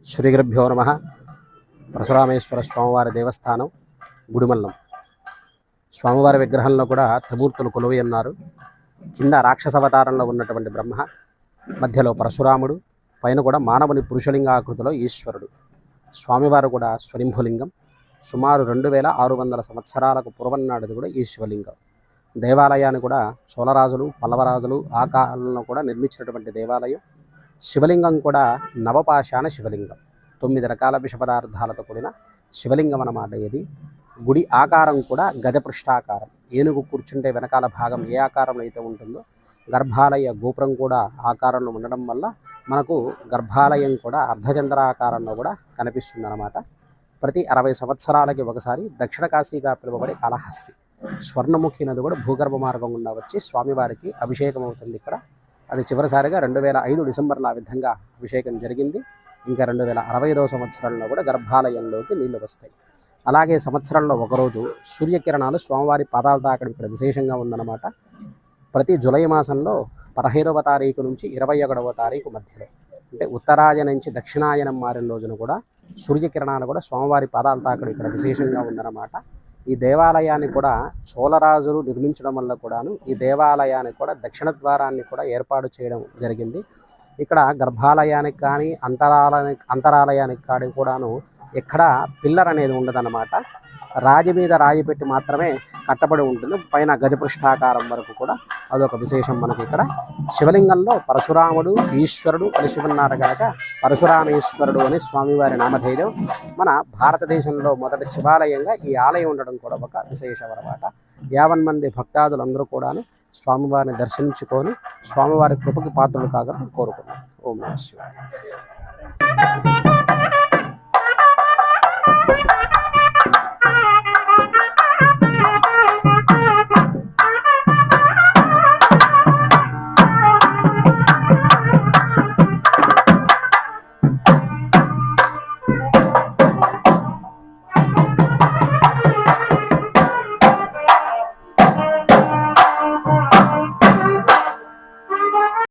శ్రీగురుభ్యో నమః. పరశురామేశ్వర స్వామివారి దేవస్థానం గుడిమల్లం. స్వామివారి విగ్రహంలో కూడా త్రిమూర్తులు కొలువై ఉన్నారు. కింద రాక్షస అవతారంలో ఉన్నటువంటి బ్రహ్మ, మధ్యలో పరశురాముడు, పైన కూడా మానవుని పురుషలింగాకృతిలో ఈశ్వరుడు. స్వామివారు కూడా స్వరింభులింగం. సుమారు 2600 సంవత్సరాలకు పూర్వన్నాడిది కూడా ఈ శివలింగం. దేవాలయాన్ని కూడా చోళరాజులు, పల్లవరాజులు ఆ కాలంలో కూడా నిర్మించినటువంటి దేవాలయం. శివలింగం కూడా నవపాషాణ శివలింగం, 9 రకాల విష పదార్థాలతో కూడిన శివలింగం అన్నమాట. ఇది గుడి ఆకారం కూడా గజపృష్ఠాకారం. ఏనుగు కూర్చుంటే వెనకాల భాగం ఏ ఆకారంలో అయితే ఉంటుందో గర్భాలయ గోపురం కూడా ఆకారంలో ఉండడం వల్ల మనకు గర్భాలయం కూడా అర్ధచంద్రాకారంలో కూడా కనిపిస్తుంది అన్నమాట. ప్రతి 60 సంవత్సరాలకి ఒకసారి దక్షిణ కాశీగా పిలువబడే కాళహస్తి స్వర్ణముఖి నది కూడా భూగర్భ మార్గం గుండా వచ్చి స్వామివారికి అభిషేకం అవుతుంది ఇక్కడ. అది చివరిసారిగా 2005 డిసెంబర్లో ఆ విధంగా అభిషేకం జరిగింది. ఇంకా 2065వ సంవత్సరంలో కూడా గర్భాలయంలోకి నీళ్లు వస్తాయి. అలాగే సంవత్సరంలో ఒకరోజు సూర్యకిరణాలు స్వామివారి పాదాలు తాకడం ఇక్కడ విశేషంగా ఉందన్నమాట. ప్రతి జూలై మాసంలో 15వ తారీఖు నుంచి 21వ తారీఖు మధ్యలో, అంటే ఉత్తరాయణ నుంచి దక్షిణాయనం మారిన రోజున కూడా సూర్యకిరణాలు కూడా స్వామివారి పాదాలు తాకడం ఇక్కడ విశేషంగా ఉందన్నమాట. ఈ దేవాలయాన్ని కూడా చోళరాజులు నిర్మించడం వల్ల కూడాను ఈ దేవాలయానికి కూడా దక్షిణ ద్వారాన్ని కూడా ఏర్పాటు చేయడం జరిగింది. ఇక్కడ గర్భాలయానికి కానీ అంతరాలయానికి కానీ కూడాను ఎక్కడ పిల్లర్ అనేది ఉండదన్నమాట. రాజు మీద రాయి పెట్టి మాత్రమే కట్టబడి ఉంటుంది. పైన గజపృష్ఠాకారం వరకు కూడా అదొక విశేషం మనకి ఇక్కడ. శివలింగంలో పరశురాముడు, ఈశ్వరుడు కలిసి ఉన్నారు కనుక పరశురామేశ్వరుడు అని స్వామివారి నామధేయం. మన భారతదేశంలో మొదటి శివాలయంగా ఈ ఆలయం ఉండడం కూడా ఒక విశేషం అన్నమాట. 50 మంది భక్తాదులందరూ కూడాను స్వామివారిని దర్శించుకొని స్వామివారి కృపకి పాత్రలు కాగలని కోరుకున్నాను. ఓం నమః శివాయ.